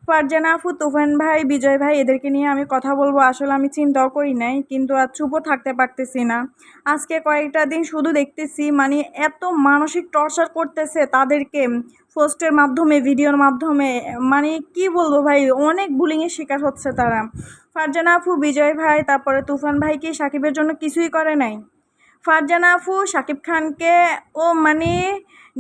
ফারজানা আপু, তুফান ভাই, বিজয় ভাই এদেরকে নিয়ে আমি কথা বলবো আসলে আমি চিন্তাও করি নাই, কিন্তু আর চুপও থাকতে পারতেছি না। আজকে কয়েকটা দিন শুধু দেখতেছি মানে এত মানসিক টর্চার করতেছে তাদেরকে পোস্টের মাধ্যমে, ভিডিওর মাধ্যমে। মানে কি বলবো ভাই, অনেক বুলিংয়ের শিকার হচ্ছে তারা। ফারজানা আপু, বিজয় ভাই, তারপরে তুফান ভাই কি সাকিবের জন্য কিছুই করে নাই? ফারজানা আপু শাকিব খানকে মানে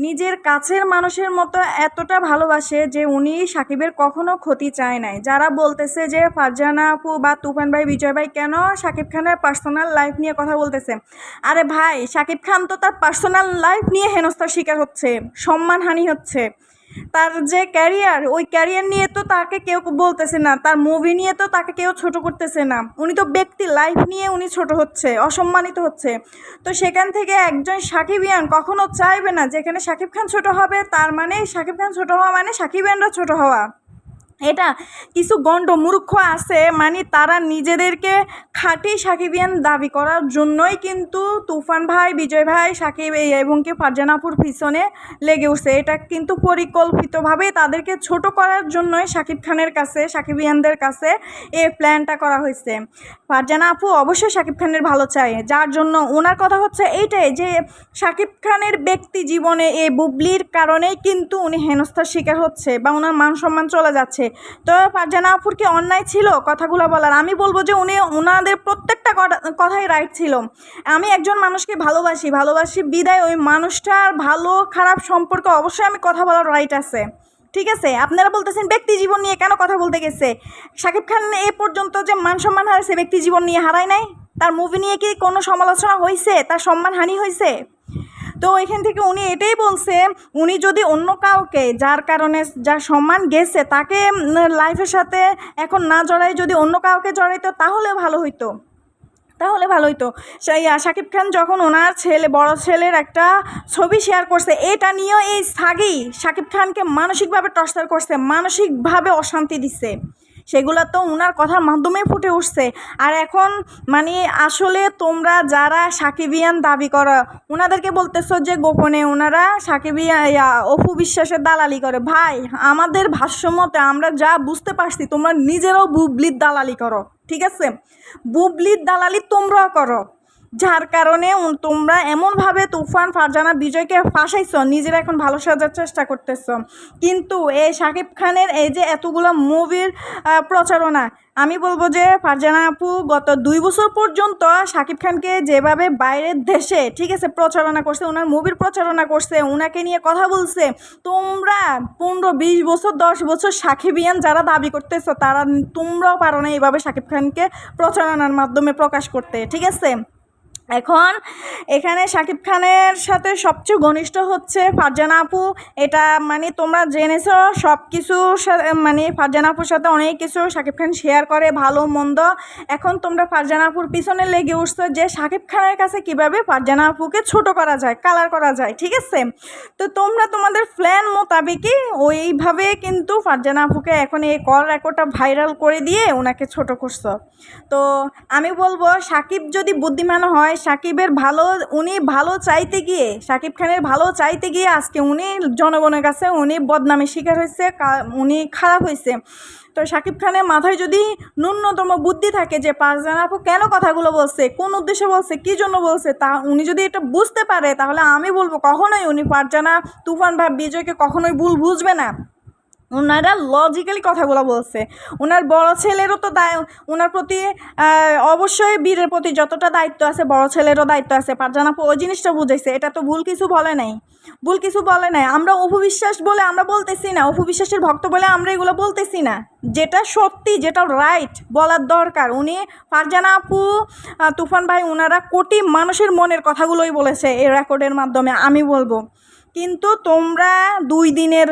নিজের কাছের মানুষের মতো এতটা ভালোবাসে যে উনি সাকিবের কখনো ক্ষতি চায় নাই। যারা বলতেছে যে ফারজানা আপু বা তুফান ভাই, বিজয় ভাই কেন শাকিব খানের পার্সোনাল লাইফ নিয়ে কথা বলতেছে, আরে ভাই শাকিব খান তো তার পার্সোনাল লাইফ নিয়ে হেনস্থার শিকার হচ্ছে, সম্মানহানি হচ্ছে। তার যে ক্যারিয়ার, ওই ক্যারিয়ার নিয়ে তো তাকে কেউ বলতেছে না, তার মুভি নিয়ে তো তাকে কেউ ছোট করতেছে না। উনি তো ব্যক্তি লাইফ নিয়ে উনি ছোট হচ্ছে, অসম্মানিত হচ্ছে। তো সেখান থেকে একজন সাকিবিয়ান কখনো চাইবে না যেখানে শাকিব খান ছোট হবে, তার মানে শাকিব খান ছোট হওয়া মানে সাকিবিয়ানরা ছোট হওয়া। এটা কিছু গণ্ড মূর্খ আছে, মানে তারা নিজেদেরকে খাঁটি সাকিবিয়ান দাবি করার জন্যই কিন্তু তুফান ভাই, বিজয় ভাই, সাকিব এবং কি ফারজানা আপুর পিছনে লেগে উঠছে। এটা কিন্তু পরিকল্পিতভাবে তাদেরকে ছোট করার জন্যই সাকিব খানের কাছে, সাকিবিয়ানদের কাছে এই প্ল্যানটা করা হয়েছে। ফারজানা আপু অবশ্যই সাকিব খানের ভালো চায়, যার জন্য ওনার কথা হচ্ছে এইটাই যে সাকিব খানের ব্যক্তি জীবনে এই বুবলির কারণেই কিন্তু উনি হেনস্থার শিকার হচ্ছে বা ওনার মান সম্মান চলে যাচ্ছে। তো ফারজানা আপুর কি অন্যায় ছিল কথাগুলো বলার? আমি বলবো যে উনি ওনাদের প্রত্যেকটা কথাই রাইট ছিল। আমি একজন মানুষকে ভালোবাসি বিদায় ওই মানুষটার ভালো খারাপ সম্পর্কে অবশ্যই আমি কথা বলার রাইট আছে, ঠিক আছে? আপনারা বলতেছেন ব্যক্তি জীবন নিয়ে কেন কথা বলতে গেছে। শাকিব খান এ পর্যন্ত যে মান সম্মান হারাইছে, ব্যক্তি জীবন নিয়ে হারায় নাই? তার মুভি নিয়ে কি কোনো সমালোচনা হয়েছে? তার সম্মানহানি হয়েছে? তো এখান থেকে উনি এটাই বলছে, উনি যদি অন্য কাউকে যার কারণে যার সম্মান গেছে তাকে লাইফের সাথে এখন না জড়াই যদি অন্য কাউকে জড়াইতো তাহলে ভালো হইতো, সেই শাকিব খান যখন ওনার বড় ছেলের একটা ছবি শেয়ার করছে, এটা নিয়েও এই সাগি শাকিব খানকে মানসিকভাবে টর্চার করছে, মানসিকভাবে অশান্তি দিচ্ছে। সেগুলো তো ওনার কথার মাধ্যমে ফুটে উঠছে। আর এখন মানে আসলে তোমরা যারা সাকিবিয়ান দাবি করো ওনাদেরকে বলতেছো যে গোপনে ওনারা অপু বিশ্বাসের দালালি করে। ভাই, আমাদের ভাষ্যমতে আমরা যা বুঝতে পারছি তোমরা নিজেরাও বুবলির দালালি করো, ঠিক আছে? বুবলির দালালি তোমরাও করো, যার কারণে তোমরা এমনভাবে তুফান, ফারজানা, বিজয়কে ফাঁসাইছ, নিজেরা এখন ভালো সাজার চেষ্টা করতেছ। কিন্তু এই শাকিব খানের এই যে এতগুলো মুভির প্রচারণা, আমি বলবো যে ফারজানা আপু গত 2 বছর পর্যন্ত শাকিব খানকে যেভাবে বাইরের দেশে, ঠিক আছে, প্রচারণা করছে, ওনার মুভির প্রচারণা করছে, ওনাকে নিয়ে কথা বলছে, তোমরা 15-20 বছর 10 বছর সাকিবিয়ান যারা দাবি করতেছ তারা তোমরাও পারো না এইভাবে শাকিব খানকে প্রচারণার মাধ্যমে প্রকাশ করতে, ঠিক আছে? এখন এখানে শাকিব খানের সাথে সবচেয়ে ঘনিষ্ঠ হচ্ছে ফারজানা আপু। এটা মানে তোমরা জেনেছো সব কিছু, মানে ফারজানা আপুর সাথে অনেক কিছু শাকিব খান শেয়ার করে, ভালো মন্দ। এখন তোমরা ফারজানা আপুর পিছনে লেগে উঠছো যে শাকিব খানের কাছে কিভাবে ফারজানা আপুকে ছোট করা যায়, কালার করা যায়, ঠিক আছে? তো তোমরা তোমাদের প্ল্যান মোতাবেকই ওইভাবে কিন্তু ফারজানা আপুকে এখন এই কল রেকর্ডটা ভাইরাল করে দিয়ে ওনাকে ছোট করছো। তো আমি বলবো সাকিব যদি বুদ্ধিমান হয়, সাকিবের ভালো, উনি ভালো চাইতে গিয়ে, সাকিব খানের ভালো চাইতে গিয়ে আজকে উনি জনগণের কাছে উনি বদনামের শিকার হয়েছে, উনি খারাপ হয়েছে। তো সাকিব খানের মাথায় যদি ন্যূনতম বুদ্ধি থাকে যে ফারজানা আপু কেন কথাগুলো বলছে, কোন উদ্দেশ্যে বলছে, কী জন্য বলছে, তা উনি যদি এটা বুঝতে পারে তাহলে আমি বলবো কখনোই উনি ফারজানা, তুফান বা বিজয়কে কখনোই ভুল বুঝবে না। ওনারা লজিক্যালি কথাগুলো বলছে। ওনার বড় ছেলেরও তো ওনার প্রতি অবশ্যই বীরের প্রতি যতটা দায়িত্ব আছে বড় ছেলেরও দায়িত্ব আছে। ফারজানা আপু ওই জিনিসটা বুঝাইছে, এটা তো ভুল কিছু বলে নাই, আমরা অপু বিশ্বাস বলে আমরা বলতেছি না, অপু বিশ্বাসের ভক্ত বলে আমরা এগুলো বলতেছি না। যেটা সত্যি, যেটা রাইট বলার দরকার, উনি ফারজানা আপু, তুফান ভাই, ওনারা কোটি মানুষের মনের কথাগুলোই বলেছে এই রেকর্ডের মাধ্যমে, আমি বলবো। কিন্তু তোমরা 2 দিনের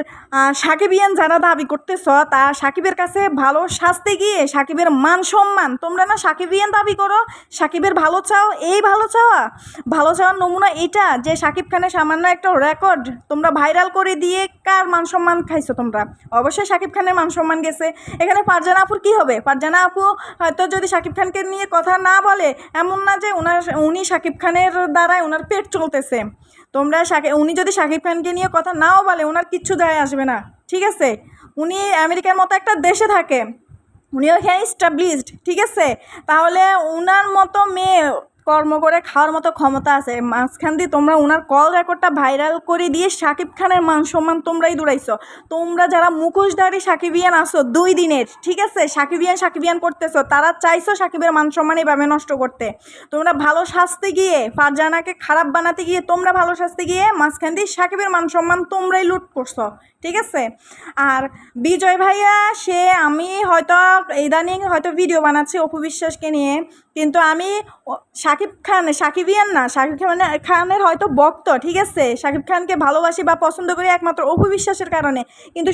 সাকিবিয়ান যারা দাবি করতেছ তা সাকিবের কাছে ভালো সাজতে গিয়ে সাকিবের মান সম্মান, তোমরা না সাকিবিয়ান দাবি করো, সাকিবের ভালো চাও, এই ভালো চাওয়ার নমুনা এটা যে সাকিব খানের সামান্য একটা রেকর্ড তোমরা ভাইরাল করে দিয়ে কার মান সম্মান খাইছো তোমরা? অবশ্যই সাকিব খানের মান সম্মান গেছে। এখানে ফারজানা আপুর কী হবে? ফারজানা আপু হয়তো যদি সাকিব খানকে নিয়ে কথা না বলে, এমন না যে উনি সাকিব খানের দ্বারাই ওনার পেট চলতেছে। তোমরা উনি যদি সাকিব খানকে নিয়ে কথা নাও বলে ওনার কিচ্ছু যায় আসবে না, ঠিক আছে? উনি আমেরিকার মতো একটা দেশে থাকে, উনি ওখানে স্টাবলিশড, ঠিক আছে? তাহলে উনার মতো মেয়ে কর্ম করে খাওয়ার মতো ক্ষমতা আছে। মাঝখান দিয়ে তোমরা উনার কল রেকর্ডটা ভাইরাল করে দিয়ে শাকিব খানের মান সম্মান তোমরাই দৌড়াইছো। তোমরা যারা মুখোশধারী সাকিবিয়ান আসো 2 দিনের, ঠিক আছে, সাকিবিয়ান করতেছো, তারা চাইছো সাকিবের মান সম্মান এইভাবে নষ্ট করতে। তোমরা ভালো সাজতে গিয়ে, ফারজানাকে খারাপ বানাতে গিয়ে, তোমরা ভালো সাজতে গিয়ে মাঝখান দিয়ে সাকিবের মান সম্মান তোমরাই লুট করছো, ঠিক আছে? আর বিজয় ভাইয়া, সে আমি হয়তো ইদানিং হয়তো ভিডিও বানাচ্ছি অপু বিশ্বাসকে নিয়ে, কিন্তু আমি সাকিবিয়ান না, খানের হয়তো ভক্ত, ঠিক আছে? শাকিব খানকে ভালোবাসি বা পছন্দ করি একমাত্র অপু বিশ্বাসের কারণে। কিন্তু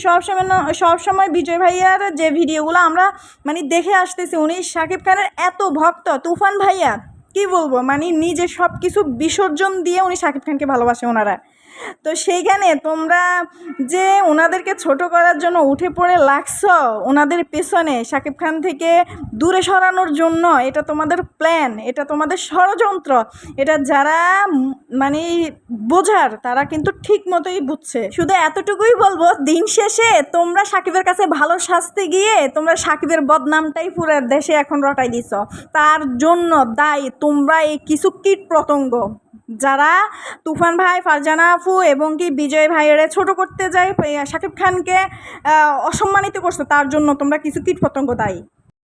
সবসময় বিজয় ভাইয়ার যে ভিডিওগুলো আমরা মানে দেখে আসতেছি, উনি শাকিব খানের এত ভক্ত। তুফান ভাইয়া কি বলবো, মানে নিজে সব কিছু বিসর্জন দিয়ে উনি শাকিব খানকে ভালোবাসে ওনারা। তো সেইখানে তোমরা যে ওনাদেরকে ছোট করার জন্য উঠে পড়ে লাগছো ওনাদের পেছনে, শাকিব খান থেকে দূরে সরানোর জন্য, এটা তোমাদের প্ল্যান, এটা তোমাদের ষড়যন্ত্র। এটা যারা মানে বোঝার, তারা কিন্তু ঠিক মতোই বুঝছে। শুধু এতটুকুই বলবো, দিন শেষে তোমরা সাকিবের কাছে ভালো সাজতে গিয়ে তোমরা সাকিবের বদনামটাই পুরো দেশে এখন রটাই দিছ। তার জন্য দায়ী তোমরা এই কিছু কীট পতঙ্গ, যারা তুফান ভাই, ফারজানা আপু এবং কি বিজয় ভাইয়েরা ছোট করতে যায়, শাকিব খানকে অসম্মানিত করছে, তার জন্য তোমরা কিছু কীটপতঙ্গ দায়ী।